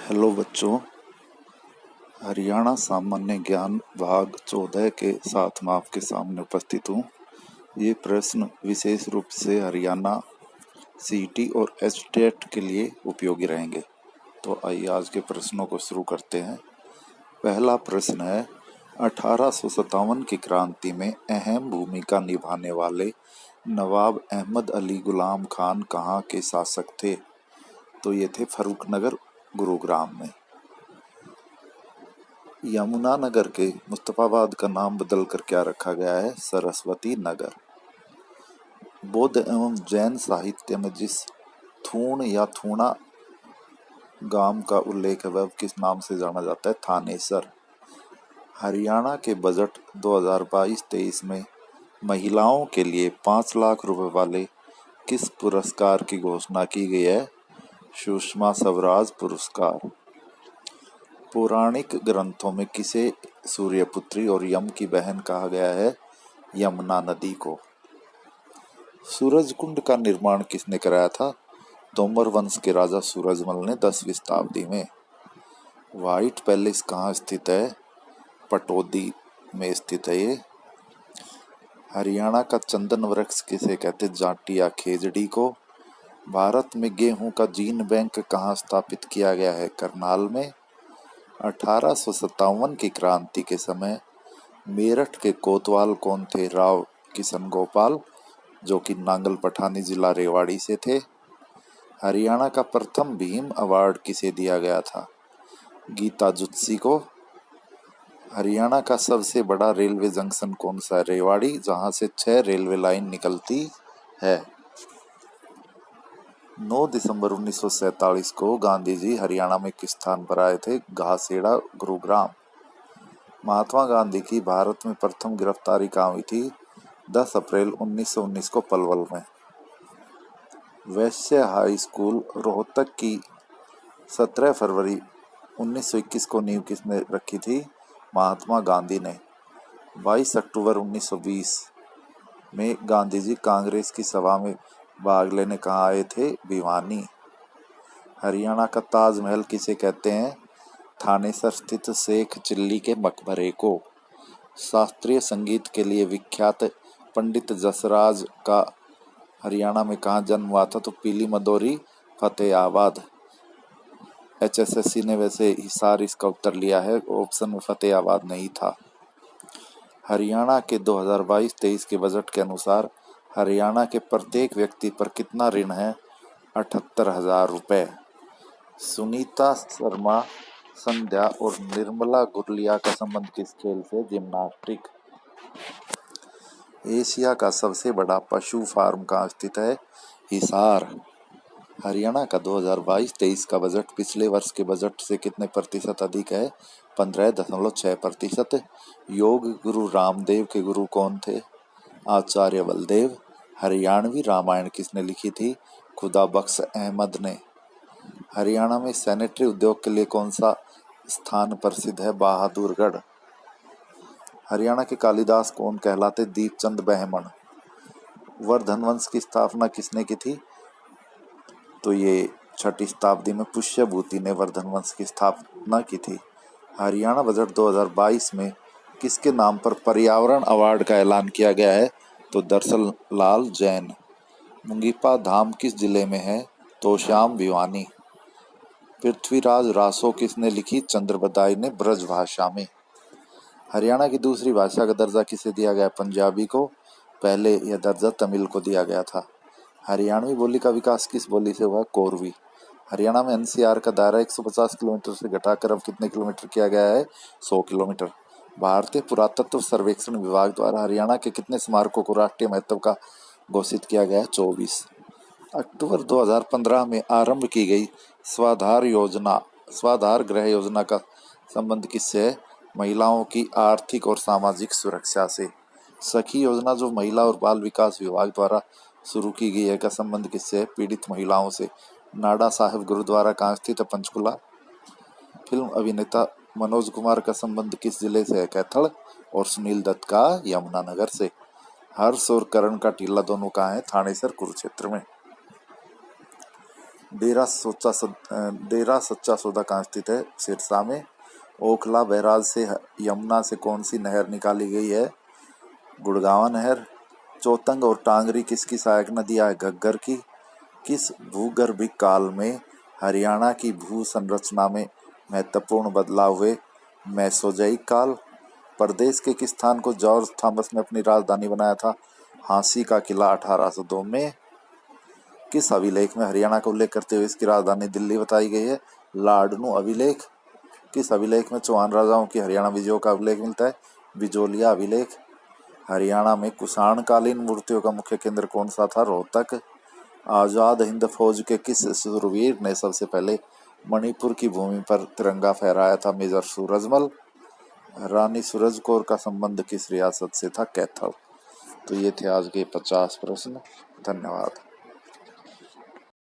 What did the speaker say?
Hello बच्चों, हरियाणा सामान्य ज्ञान भाग 14 के साथ मैं आपके सामने उपस्थित हूँ। ये प्रश्न विशेष रूप से हरियाणा सीईटी और एचटेट के लिए उपयोगी रहेंगे। तो आइए आज के प्रश्नों को शुरू करते हैं। पहला प्रश्न है, 1857 की क्रांति में अहम भूमिका निभाने वाले नवाब अहमद अली गुलाम खान कहाँ के शासक थे? तो ये थे फर्रुखनगर, गुरुग्राम में। यमुनानगर के मुस्तफाबाद का नाम बदलकर क्या रखा गया है? सरस्वती नगर। बौद्ध एवं जैन साहित्य में जिस थूण या थूणा गांव का उल्लेख है वह किस नाम से जाना जाता है? थानेसर। हरियाणा के बजट 2022-23 में महिलाओं के लिए 5 लाख रुपए वाले किस पुरस्कार की घोषणा की गई है? सुषमा स्वराज पुरस्कार। पौराणिक ग्रंथों में किसे सूर्यपुत्री और यम की बहन कहा गया है? यमुना नदी को। सूरजकुंड का निर्माण किसने कराया था? तोमर वंश के राजा सूरजमल ने 10वीं शताब्दी में। व्हाइट पैलेस कहाँ स्थित है? पटौदी में स्थित है ये। हरियाणा का चंदन वृक्ष किसे कहते? जाटी या खेजड़ी को। भारत में गेहूं का जीन बैंक कहाँ स्थापित किया गया है? करनाल में। 1857 की क्रांति के समय मेरठ के कोतवाल कौन थे? राव किशन गोपाल, जो कि नांगल पठानी जिला रेवाड़ी से थे। हरियाणा का प्रथम भीम अवार्ड किसे दिया गया था? गीता जुत्सी को। हरियाणा का सबसे बड़ा रेलवे जंक्शन कौन सा है? रेवाड़ी, जहां से 6 रेलवे लाइन निकलती है। 9 दिसंबर 1947 को गांधी जी हरियाणा में किस स्थान पर आए थे? घासेड़ा, गुरुग्राम। महात्मा गांधी की भारत में प्रथम गिरफ्तारी कहाँ हुई थी? 10 अप्रैल 1919 को पलवल में। वैश्य हाई स्कूल रोहतक की 17 फरवरी 1921 को नींव किसने रखी थी? महात्मा गांधी ने। 22 अक्टूबर 1920 में गांधी जी कांग्रेस की सभा में भाग लेने कहाँ आए थे? भिवानी। हरियाणा का ताजमहल किसे कहते हैं? थानेसर स्थित शेख चिल्ली के मकबरे को। शास्त्रीय संगीत के लिए विख्यात पंडित जसराज का हरियाणा में कहाँ जन्म हुआ था? तो पीली मदोरी, फतेहाबाद। एचएसएससी ने वैसे हिसार इसका उत्तर लिया है, ऑप्शन में फतेहाबाद नहीं था। हरियाणा के 2022-23 के बजट के अनुसार हरियाणा के प्रत्येक व्यक्ति पर कितना ऋण है? 78,000 रुपए। सुनीता शर्मा, संध्या और निर्मला गुरलिया का संबंध किस खेल से? जिम्नास्टिक। एशिया का सबसे बड़ा पशु फार्म कहाँ स्थित है? हिसार। हरियाणा का 2022-23 का बजट पिछले वर्ष के बजट से कितने प्रतिशत अधिक है? 15.6%। योग गुरु रामदेव के गुरु कौन थे? आचार्य बलदेव। हरियाणवी रामायण किसने लिखी थी? खुदा बख्श अहमद ने। हरियाणा में सैनिटरी उद्योग के लिए कौन सा स्थान प्रसिद्ध है? बहादुरगढ़। हरियाणा के कालिदास कौन कहलाते? दीपचंद बहमण। वर्धन वंश की स्थापना किसने की थी? तो ये 6ठी शताब्दी में पुष्यभूति ने वर्धन वंश की स्थापना की थी। हरियाणा बजट 2022 में किसके नाम पर पर्यावरण अवार्ड का ऐलान किया गया है? तो दर्शन लाल जैन। मुंगीपा धाम किस जिले में है? तोशाम, भिवानी। पृथ्वीराज रासो किसने लिखी? चंद्रबदाई ने ब्रज भाषा में। हरियाणा की दूसरी भाषा का दर्जा किसे दिया गया? पंजाबी को। पहले यह दर्जा तमिल को दिया गया था। हरियाणवी बोली का विकास किस बोली से हुआ? कोरवी। हरियाणा में एनसीआर का दायरा 150 किलोमीटर से घटाकर अब कितने किलोमीटर किया गया है? 100 किलोमीटर। भारतीय पुरातत्व सर्वेक्षण विभाग द्वारा हरियाणा के कितने स्मारकों को राष्ट्रीय महत्व का घोषित किया गया है? 24। अक्टूबर 2015 में आरंभ की गई स्वाधार गृह योजना का संबंध किससे है? महिलाओं की आर्थिक और सामाजिक सुरक्षा से। सखी योजना जो महिला और बाल विकास विभाग द्वारा शुरू की गई है का संबंध किससे है? पीड़ित महिलाओं से। नाडा साहिब गुरुद्वारा कहाँ स्थित है? पंचकुला। फिल्म अभिनेता मनोज कुमार का संबंध किस जिले से है? कैथल। और सुनील दत्त का यमुनानगर से। हर्ष और करण का टीला दोनों कहाँ है? थानेसर, कुरुक्षेत्र में। डेरा सच्चा सौदा कहाँ स्थित है? सिरसा में। ओखला बैराज से यमुना से कौन सी नहर निकाली गई है? गुड़गांवा नहर। चौतंग और टांगरी किसकी सहायक नदियां है? घग्गर की। किस भूगर्भिक काल में हरियाणा की भू संरचना में महत्वपूर्ण बदलाव हुए? मेसोजोइक काल। प्रदेश के किस स्थान को जॉर्ज थॉमस ने अपनी राजधानी बनाया था? झांसी का किला 1802 में। किस अभिलेख में हरियाणा का उल्लेख करते हुए इसकी राजधानी दिल्ली बताई गई है? लाडनू अभिलेख। किस अभिलेख में चौहान राजाओं की हरियाणा विजयों का उल्लेख मिलता है? बिजोलिया अभिलेख। हरियाणा में कुषाणकालीन मूर्तियों का मुख्य केंद्र कौन सा था? रोहतक। आजाद हिंद फौज के किस शूरवीर ने सबसे पहले मणिपुर की भूमि पर तिरंगा फहराया था? मेजर सूरजमल। रानी सूरज कौर का संबंध किस रियासत से था? कैथल। तो ये थे आज के 50 प्रश्न। धन्यवाद।